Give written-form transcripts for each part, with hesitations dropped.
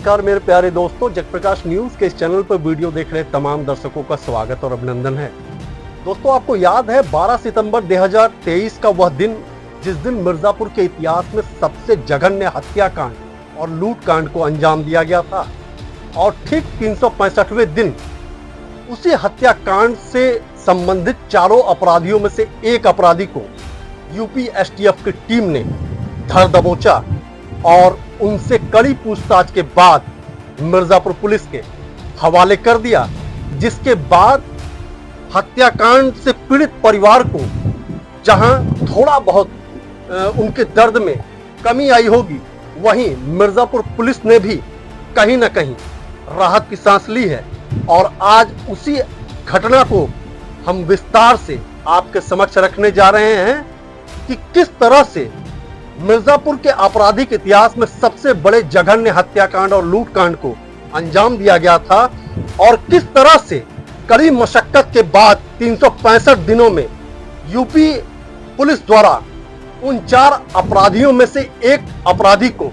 नमस्कार मेरे प्यारे दोस्तों, जगप्रकाश न्यूज के इस चैनल पर वीडियो देख रहे तमाम दर्शकों का स्वागत और अभिनंदन है। दोस्तों, आपको याद है 12 सितंबर 2023 का वह दिन जिस दिन मिर्जापुर के इतिहास में सबसे जघन्य हत्याकांड और लूटकांड को अंजाम दिया गया था। और ठीक 365वें दिन उसी हत्याकांड से संबंधित चारों अपराधियों में से एक अपराधी को यूपी एसटीएफ की टीम ने धर दबोचा और उनसे कड़ी पूछताछ के बाद मिर्जापुर पुलिस के हवाले कर दिया, जिसके बाद हत्याकांड से पीड़ित परिवार को जहां थोड़ा बहुत उनके दर्द में कमी आई होगी, वहीं मिर्जापुर पुलिस ने भी कहीं ना कहीं राहत की सांस ली है। और आज उसी घटना को हम विस्तार से आपके समक्ष रखने जा रहे हैं कि किस तरह से मिर्जापुर के आपराधिक इतिहास में सबसे बड़े जघन्य हत्याकांड और लूटकांड को अंजाम दिया गया था और किस तरह से कड़ी मशक्कत के बाद 365 दिनों में यूपी पुलिस द्वारा उन 4 अपराधियों में से एक अपराधी को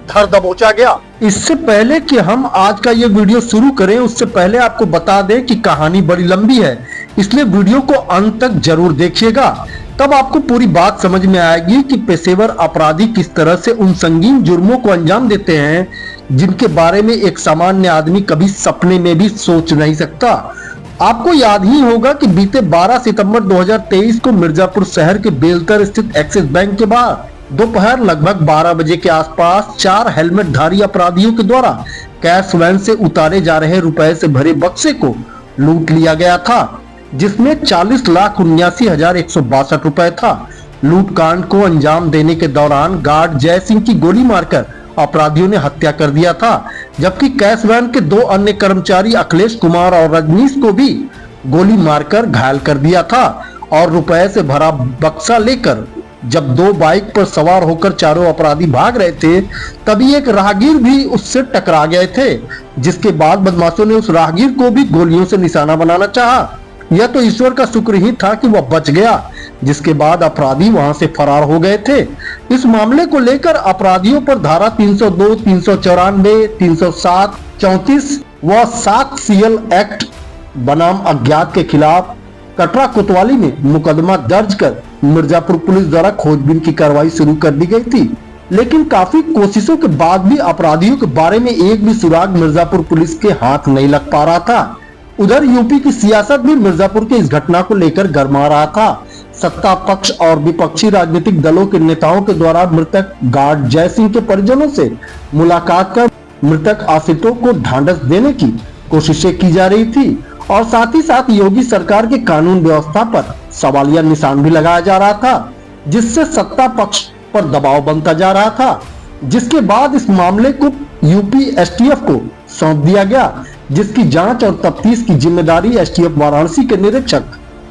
धर दबोचा गया। इससे पहले कि हम आज का ये वीडियो शुरू करें, उससे पहले आपको बता दें कि कहानी बड़ी लंबी है, इसलिए वीडियो को अंत तक जरूर देखिएगा, तब आपको पूरी बात समझ में आएगी कि पेशेवर अपराधी किस तरह से उन संगीन जुर्मों को अंजाम देते हैं जिनके बारे में एक सामान्य आदमी कभी सपने में भी सोच नहीं सकता। आपको याद ही होगा कि बीते 12 सितंबर 2023 को मिर्जापुर शहर के बेलतर स्थित एक्सिस बैंक के बाहर दोपहर लगभग 12 बजे के आसपास 4 हेलमेटधारी अपराधियों के द्वारा कैश वैन से उतारे जा रहे रुपए से भरे बक्से को लूट लिया गया था, जिसमें 40,79,162 रुपए था। लूटकांड को अंजाम देने के दौरान गार्ड जय सिंह की गोली मारकर अपराधियों ने हत्या कर दिया था, जबकि कैश वैन के 2 अन्य कर्मचारी अखिलेश कुमार और रजनीश को भी गोली मारकर घायल कर दिया था। और रुपए से भरा बक्सा लेकर जब 2 बाइक पर सवार होकर चारों अपराधी भाग रहे थे, तभी एक राहगीर भी उससे टकरा गए थे, जिसके बाद बदमाशों ने उस राहगीर को भी गोलियों से निशाना बनाना चाहा। यह तो ईश्वर का शुक्र ही था कि वह बच गया, जिसके बाद अपराधी वहां से फरार हो गए थे। इस मामले को लेकर अपराधियों पर धारा 302, 394, 307, 34 व 7 सीएल एक्ट बनाम अज्ञात के खिलाफ कटरा कोतवाली में मुकदमा दर्ज कर मिर्जापुर पुलिस द्वारा खोजबीन की कार्रवाई शुरू कर दी गई थी। लेकिन काफी कोशिशों के बाद भी अपराधियों के बारे में एक भी सुराग मिर्जापुर पुलिस के हाथ नहीं लग पा रहा था। उधर यूपी की सियासत भी मिर्जापुर के इस घटना को लेकर गरमा रहा था। सत्ता पक्ष और विपक्षी राजनीतिक दलों के नेताओं के द्वारा मृतक गार्ड जय सिंह के परिजनों से मुलाकात कर मृतक आश्रितों को ढांढस देने की कोशिशें की जा रही थी और साथ ही साथ योगी सरकार के कानून व्यवस्था पर सवालिया निशान भी लगाया जा रहा था, जिससे सत्ता पक्ष पर दबाव बनता जा रहा था। जिसके बाद इस मामले को यूपी एसटीएफ को सौंप दिया गया, जिसकी जांच और तफ्तीश की जिम्मेदारी एसटीएफ वाराणसी के निरीक्षक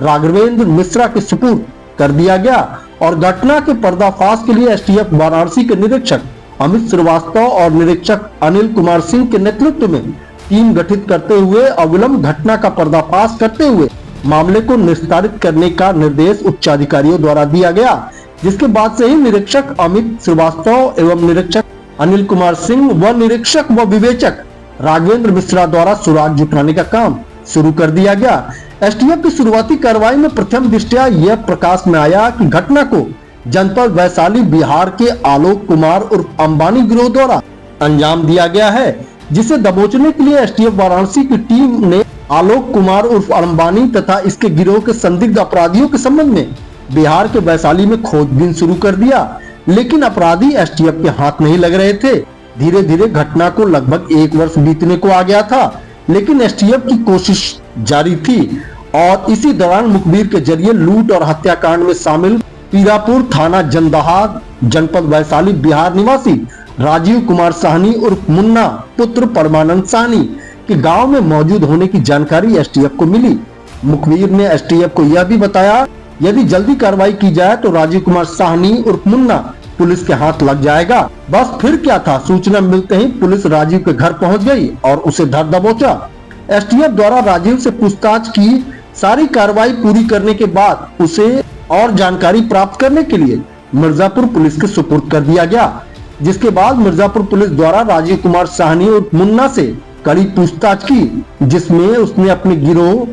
राघवेंद्र मिश्रा के सुपुर्द कर दिया गया। और घटना के पर्दाफाश के लिए एसटीएफ वाराणसी के निरीक्षक अमित श्रीवास्तव और निरीक्षक अनिल कुमार सिंह के नेतृत्व में टीम गठित करते हुए अविलंब घटना का पर्दाफाश करते हुए मामले को निस्तारित करने का निर्देश उच्चाधिकारियों द्वारा दिया गया, जिसके बाद से ही निरीक्षक अमित श्रीवास्तव एवं निरीक्षक अनिल कुमार सिंह व निरीक्षक व विवेचक राघवेंद्र मिश्रा द्वारा सुराग जुटाने का काम शुरू कर दिया गया। एसटीएफ की शुरुआती कार्रवाई में प्रथम दृष्टया यह प्रकाश में आया कि घटना को जनपद वैशाली बिहार के आलोक कुमार उर्फ अंबानी गिरोह द्वारा अंजाम दिया गया है, जिसे दबोचने के लिए एसटीएफ वाराणसी की टीम ने आलोक कुमार उर्फ अंबानी तथा इसके गिरोह के संदिग्ध अपराधियों के संबंध में बिहार के वैशाली में खोजबीन शुरू कर दिया। लेकिन अपराधी एसटीएफ के हाथ नहीं लग रहे थे। धीरे धीरे घटना को लगभग 1 वर्ष बीतने को आ गया था, लेकिन एसटीएफ की कोशिश जारी थी और इसी दौरान मुखबिर के जरिए लूट और हत्याकांड में शामिल पीरापुर थाना जंदाहा जनपद वैशाली बिहार निवासी राजीव कुमार साहनी उर्फ मुन्ना पुत्र परमानंद साहनी के गांव में मौजूद होने की जानकारी एसटीएफ को मिली। मुखबिर ने एसटीएफ को यह भी बताया, यदि जल्दी कार्रवाई की जाए तो राजीव कुमार साहनी उर्फ मुन्ना पुलिस के हाथ लग जाएगा। बस फिर क्या था, सूचना मिलते ही पुलिस राजीव के घर पहुंच गई और उसे धर दबोचा। एसटीएफ द्वारा राजीव से पूछताछ की, सारी कार्रवाई पूरी करने के बाद उसे और जानकारी प्राप्त करने के लिए मिर्जापुर पुलिस के सुपुर्द कर दिया गया। जिसके बाद मिर्जापुर पुलिस द्वारा राजीव कुमार साहनी और मुन्ना से कड़ी पूछताछ की, जिसमें उसने अपने गिरोह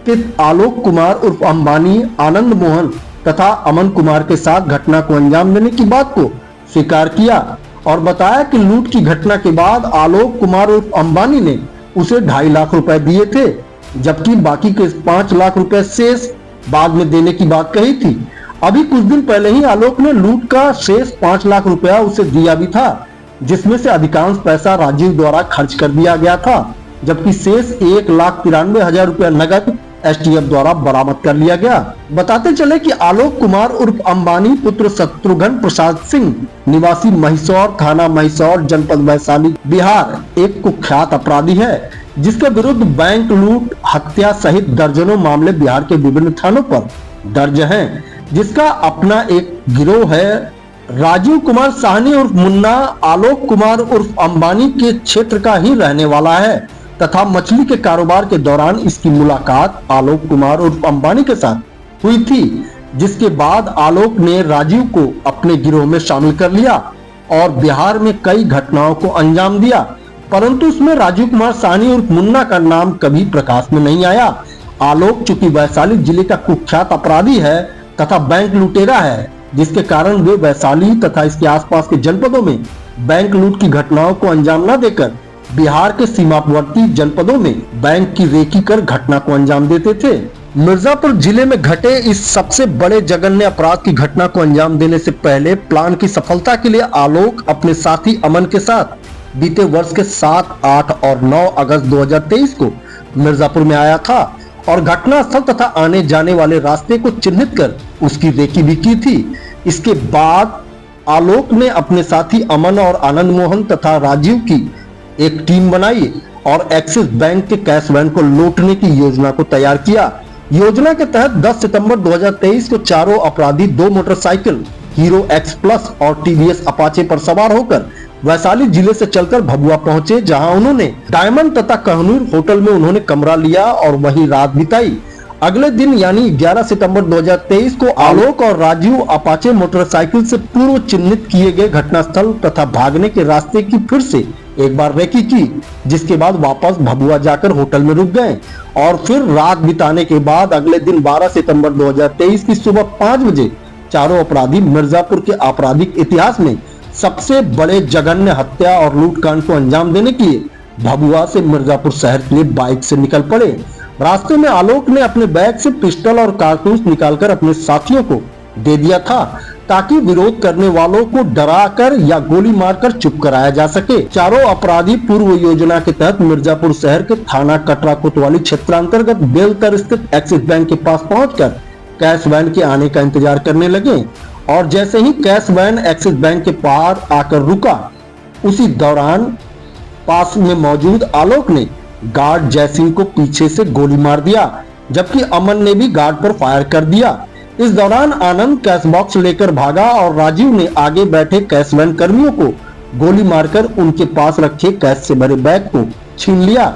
के आलोक कुमार उर्फ अंबानी, आनंद मोहन तथा अमन कुमार के साथ घटना को अंजाम देने की बात को स्वीकार किया और बताया कि लूट की घटना के बाद आलोक कुमार उर्फ अंबानी ने उसे 2.5 लाख रुपए दिए थे, जबकि बाकी के 5 लाख रुपए शेष बाद में देने की बात कही थी। अभी कुछ दिन पहले ही आलोक ने लूट का शेष 5 लाख रुपया उसे दिया भी था, जिसमें से अधिकांश पैसा राजीव द्वारा खर्च कर दिया गया था, जबकि शेष 1,93,000 रुपया नगद एसटीएफ द्वारा बरामद कर लिया गया। बताते चले कि आलोक कुमार उर्फ अंबानी पुत्र शत्रुघ्न प्रसाद सिंह निवासी महिसौर थाना महिसौर जनपद वैशाली बिहार एक कुख्यात अपराधी है, जिसके विरुद्ध बैंक लूट, हत्या सहित दर्जनों मामले बिहार के विभिन्न थानों पर दर्ज हैं, जिसका अपना एक गिरोह है। राजीव कुमार साहनी उर्फ मुन्ना आलोक कुमार उर्फ अंबानी के क्षेत्र का ही रहने वाला है तथा मछली के कारोबार के दौरान इसकी मुलाकात आलोक कुमार उर्फ अंबानी के साथ हुई थी, जिसके बाद आलोक ने राजीव को अपने गिरोह में शामिल कर लिया और बिहार में कई घटनाओं को अंजाम दिया, परंतु उसमें राजीव कुमार साहनी उर्फ मुन्ना का नाम कभी प्रकाश में नहीं आया। आलोक चूंकि वैशाली जिले का कुख्यात अपराधी है तथा बैंक लुटेरा है, जिसके कारण वे वैशाली तथा इसके आसपास के जनपदों में बैंक लूट की घटनाओं को अंजाम न देकर बिहार के सीमावर्ती जनपदों में बैंक की रेकी कर घटना को अंजाम देते थे। मिर्जापुर जिले में घटे इस सबसे बड़े जघन्य अपराध की घटना को अंजाम देने से पहले प्लान की सफलता के लिए आलोक अपने साथी अमन के साथ बीते वर्ष के 7, 8 और 9 अगस्त 2023 को मिर्जापुर में आया था और घटना स्थल तथा आने जाने वाले रास्ते को चिन्हित कर उसकी रेकी भी की थी। इसके बाद आलोक ने अपने साथी अमन और आनंद मोहन तथा राजीव की एक टीम बनाई और एक्सिस बैंक के कैश वैन को लूटने की योजना को तैयार किया। योजना के तहत 10 सितंबर 2023 को चारों अपराधी 2 मोटरसाइकिल हीरो एक्स प्लस और टीवीएस अपाचे पर सवार होकर वैशाली जिले से चलकर भभुआ पहुंचे, जहां उन्होंने डायमंड तथा कहनूर होटल में उन्होंने कमरा लिया और वहीं रात बिताई। अगले दिन यानी 11 सितंबर 2023 को आलोक और राजीव अपाचे मोटरसाइकिल से पूर्व चिन्हित किए गए घटनास्थल तथा भागने के रास्ते की फिर से एक बार रेकी की, जिसके बाद वापस भभुआ जाकर होटल में रुक गए और फिर रात बिताने के बाद अगले दिन 12 सितंबर 2023 की सुबह 5 बजे चारों अपराधी मिर्जापुर के आपराधिक इतिहास में सबसे बड़े जघन्य हत्या और लूटकांड को अंजाम देने के लिए भभुआ से मिर्जापुर शहर के लिए बाइक से निकल पड़े। रास्ते में आलोक ने अपने बैग से पिस्टल और कारतूस निकालकर अपने साथियों को दे दिया था, ताकि विरोध करने वालों को डराकर या गोली मारकर चुप कराया जा सके। चारों अपराधी पूर्व योजना के तहत मिर्जापुर शहर के थाना कटरा कोतवाली क्षेत्रांतर्गत बेलतर स्थित एक्सिस बैंक के पास पहुंचकर कैश वैन के आने का इंतजार करने लगे और जैसे ही कैश वैन एक्सिस बैंक के पार आकर रुका, उसी दौरान पास में मौजूद आलोक ने गार्ड जयसिंह को पीछे से गोली मार दिया, जबकि अमन ने भी गार्ड पर फायर कर दिया। इस दौरान आनंद कैश बॉक्स लेकर भागा और राजीव ने आगे बैठे कैश वैन कर्मियों को गोली मारकर उनके पास रखे कैश से भरे बैग को छीन लिया।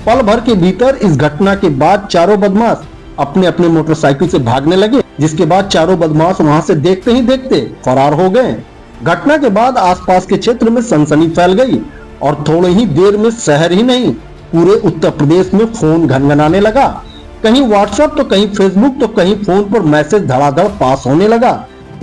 पल भर के भीतर इस घटना के बाद चारों बदमाश अपने अपने मोटरसाइकिल से भागने लगे, जिसके बाद चारों बदमाश वहां से देखते ही देखते फरार हो गए। घटना के बाद आसपास के क्षेत्र में सनसनी फैल गई और थोड़ी ही देर में शहर ही नहीं पूरे उत्तर प्रदेश में फोन घनघनाने लगा। कहीं व्हाट्सएप तो कहीं फेसबुक तो कहीं फोन पर मैसेज धड़ाधड़ पास होने लगा।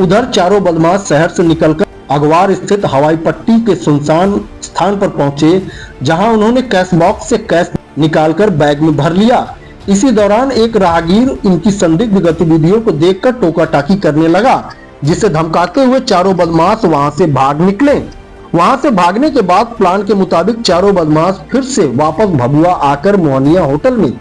उधर चारों बदमाश शहर से निकलकर अगवार स्थित हवाई पट्टी के सुनसान स्थान पर पहुंचे, जहां उन्होंने कैश बॉक्स से कैश निकालकर बैग में भर लिया। इसी दौरान एक राहगीर इनकी संदिग्ध गतिविधियों को देखकर टोका टाकी करने लगा, जिसे धमकाते हुए चारों बदमाश वहां से भाग निकले। वहां से भागने के बाद प्लान के मुताबिक चारों बदमाश फिर से वापस भभुआ आकर मोहनिया होटल में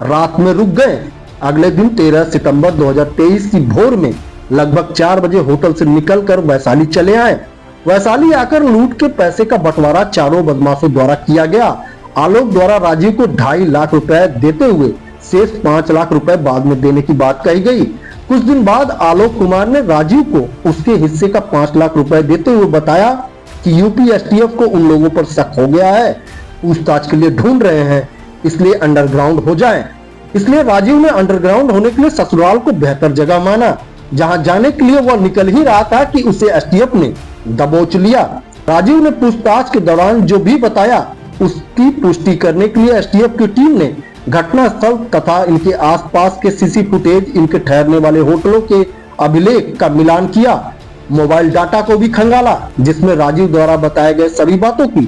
रात में रुक गए। अगले दिन 13 सितंबर 2023 की भोर में लगभग 4 बजे होटल से निकलकर वैशाली चले आए। वैशाली आकर लूट के पैसे का बंटवारा चारों बदमाशों द्वारा किया गया। आलोक द्वारा राजीव को 2.5 लाख रुपए देते हुए शेष 5 लाख रुपए बाद में देने की बात कही गई। कुछ दिन बाद आलोक कुमार ने राजीव को उसके हिस्से का 5 लाख रुपए देते हुए बताया कि यूपी एसटीएफ को उन लोगों पर शक हो गया है, पूछताछ के लिए ढूंढ रहे हैं, इसलिए अंडरग्राउंड हो जाएं। इसलिए राजीव ने अंडरग्राउंड होने के लिए ससुराल को बेहतर जगह माना, जहां जाने के लिए वह निकल ही रहा था कि उसे एसटीएफ ने दबोच लिया। राजीव ने पूछताछ के दौरान जो भी बताया उसकी पुष्टि करने के लिए एसटीएफ की टीम ने घटना स्थल तथा इनके आसपास के सीसी फुटेज, इनके ठहरने वाले होटलों के अभिलेख का मिलान किया, मोबाइल डाटा को भी खंगाला, जिसमें राजीव द्वारा बताए गए सभी बातों की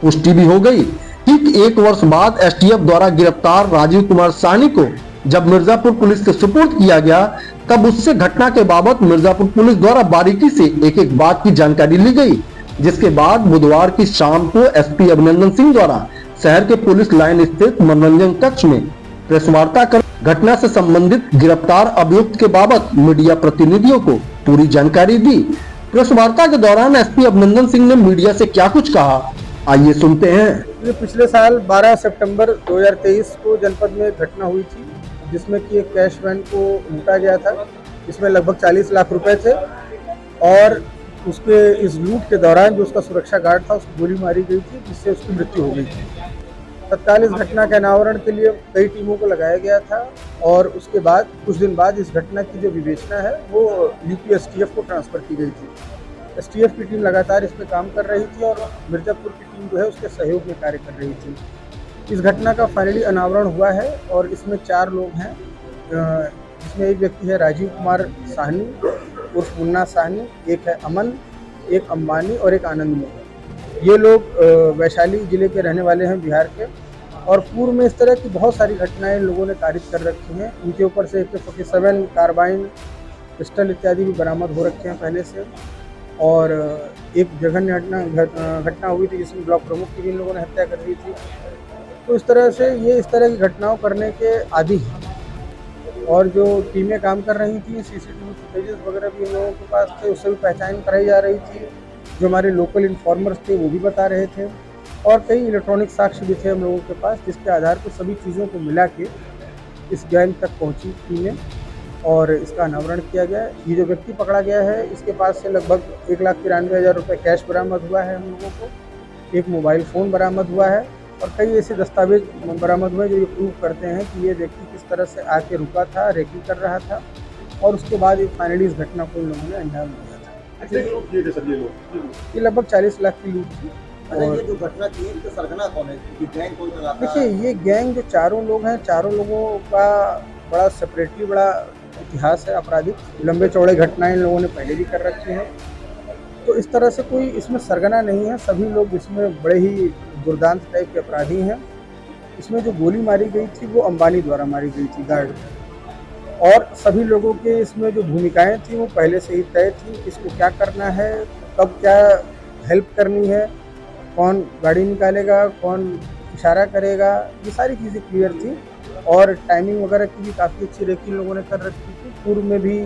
पुष्टि भी हो गई। ठीक 1 वर्ष बाद एसटीएफ द्वारा गिरफ्तार राजीव कुमार साहनी को जब मिर्जापुर पुलिस के सुपुर्द किया गया, तब उससे घटना के बाबत मिर्जापुर पुलिस द्वारा बारीकी से एक एक बात की जानकारी ली गई, जिसके बाद बुधवार की शाम को एसपी अभिनंदन सिंह द्वारा शहर के पुलिस लाइन स्थित मनोरंजन कक्ष में प्रेस वार्ता कर घटना से संबंधित गिरफ्तार अभियुक्त के बाबत मीडिया प्रतिनिधियों को पूरी जानकारी दी। प्रेस वार्ता के दौरान एसपी अभिनंदन सिंह ने मीडिया से क्या कुछ कहा, आइए सुनते हैं। ये पिछले साल 12 सितंबर 2023 को जनपद में एक घटना हुई थी, जिसमें कि एक कैश वैन को लूटा गया था। इसमें लगभग 40 लाख रुपए थे और उसके इस लूट के दौरान जो उसका सुरक्षा गार्ड था उसको गोली मारी गई थी, जिससे उसकी मृत्यु हो गई थी। तत्काल इस घटना के अनावरण के लिए कई टीमों को लगाया गया था और उसके बाद कुछ दिन बाद इस घटना की जो विवेचना है वो यूपी एसटीएफ को ट्रांसफ़र की गई थी। एसटीएफ की टीम लगातार इस पर काम कर रही थी और मिर्जापुर की टीम जो है उसके सहयोग में कार्य कर रही थी। इस घटना का फाइनली अनावरण हुआ है और इसमें 4 लोग हैं, जिसमें एक व्यक्ति है राजीव कुमार साहनी उर्फ मुन्ना साहनी, एक है अमन, एक अंबानी और एक आनंद मोहन। ये लोग वैशाली जिले के रहने वाले हैं, बिहार के, और पूर्व में इस तरह की बहुत सारी घटनाएं इन लोगों ने कारित कर रखी हैं। इनके ऊपर से AK-47 कार्बाइन, पिस्टल इत्यादि भी बरामद हो रखे हैं पहले से। और एक जघन्य घटना हुई थी जिसमें ब्लॉक प्रमुख की भी इन लोगों ने हत्या कर दी थी। तो इस तरह से ये इस तरह की घटनाओं करने के आदी हैं। और जो टीमें काम कर रही थी, CCTV फुटेजेस वगैरह भी इन लोगों के पास थे, उससे भी पहचान कराई जा रही थी। जो हमारे लोकल इन्फॉर्मर्स थे वो भी बता रहे थे और कई इलेक्ट्रॉनिक साक्ष्य भी थे हम लोगों के पास, जिसके आधार पर सभी चीज़ों को मिला के इस गैंग तक पहुंची टीमें और इसका अनावरण किया गया। ये जो व्यक्ति पकड़ा गया है इसके पास से लगभग 1,93,000 रुपये कैश बरामद हुआ है हम लोगों को। एक मोबाइल फ़ोन बरामद हुआ है और कई ऐसे दस्तावेज बरामद हुए जो ये प्रूव करते हैं कि ये व्यक्ति किस तरह से आके रुका था, रेकी कर रहा था और उसके बाद एक फाइनली इस घटना को इन लोगों ने अंजाम दिया था। ये लगभग 40 लाख की लूट थी। और ये जो घटना थी इसका सरगना कौन है, गैंग कौन चलाता है? देखिए, ये गैंग जो 4 लोग हैं, 4 लोगों का बड़ा सेपरेटली बड़ा इतिहास है आपराधिक। लंबे चौड़े घटनाएं इन लोगों ने पहले भी कर रखी हैं। तो इस तरह से कोई इसमें सरगना नहीं है, सभी लोग इसमें बड़े ही दुर्दांत टाइप के अपराधी हैं। इसमें जो गोली मारी गई थी वो अंबानी द्वारा मारी गई थी, गार्ड। और सभी लोगों के इसमें जो भूमिकाएं थी वो पहले से ही तय थी, किसको क्या करना है, कब क्या हेल्प करनी है, कौन गाड़ी निकालेगा, कौन इशारा करेगा, ये सारी चीज़ें क्लियर थी। और टाइमिंग वगैरह की भी काफ़ी अच्छी रेकी इन लोगों ने कर रखी थी। पूर्व में भी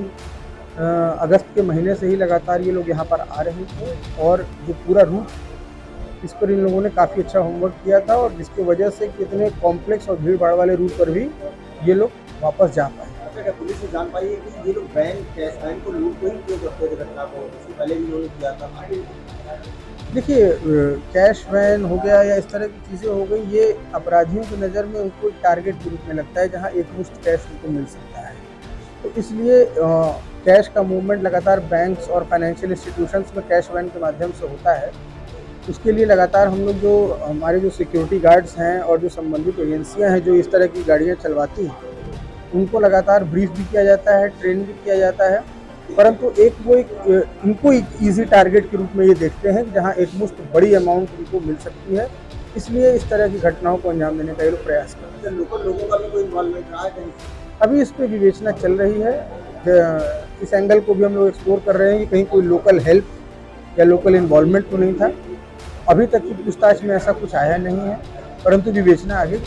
अगस्त के महीने से ही लगातार ये लोग यहाँ पर आ रहे थे और जो पूरा रूट इस पर इन लोगों ने काफ़ी अच्छा होमवर्क किया था और जिसकी वजह से कितने कॉम्प्लेक्स और भीड़ भाड़ वाले रूट पर भी ये लोग वापस जा पाए। क्या पुलिस ने जान पाई है कि ये लोग कैश वैन को लूट को ही क्यों करते थे घटना को? इससे पहले भी उन्होंने किया था। देखिए, कैश वैन हो गया या इस तरह की चीज़ें हो गई, ये अपराधियों की नज़र में उनको एक टारगेट के रूप में लगता है जहाँ एक मुश्त कैश उनको मिल सकता है। तो इसलिए कैश का मूवमेंट लगातार बैंक्स और फाइनेंशियल इंस्टीट्यूशंस में कैश वैन के माध्यम से होता है। उसके लिए लगातार हम लोग जो हमारे जो सिक्योरिटी गार्ड्स हैं और जो संबंधित एजेंसियां हैं जो इस तरह की गाड़ियां चलवाती हैं, उनको लगातार ब्रीफ भी किया जाता है, ट्रेन भी किया जाता है। परंतु इनको एक ईजी टारगेट के रूप में ये देखते हैं कि जहाँ एक मुश्त बड़ी अमाउंट उनको मिल सकती है, इसलिए इस तरह की घटनाओं को अंजाम देने का ये लोग प्रयास करते हैं। लोकल लोगों का भी कोई इन्वॉल्वमेंट रहा है? अभी इस पर विवेचना चल रही है। इस एंगल को भी हम लोग एक्सप्लोर कर रहे हैं कि कहीं कोई लोकल हेल्प या लोकल इन्वॉल्वमेंट तो नहीं था। अभी तक की पूछताछ में ऐसा कुछ आया नहीं है, परंतु विवेचना आगे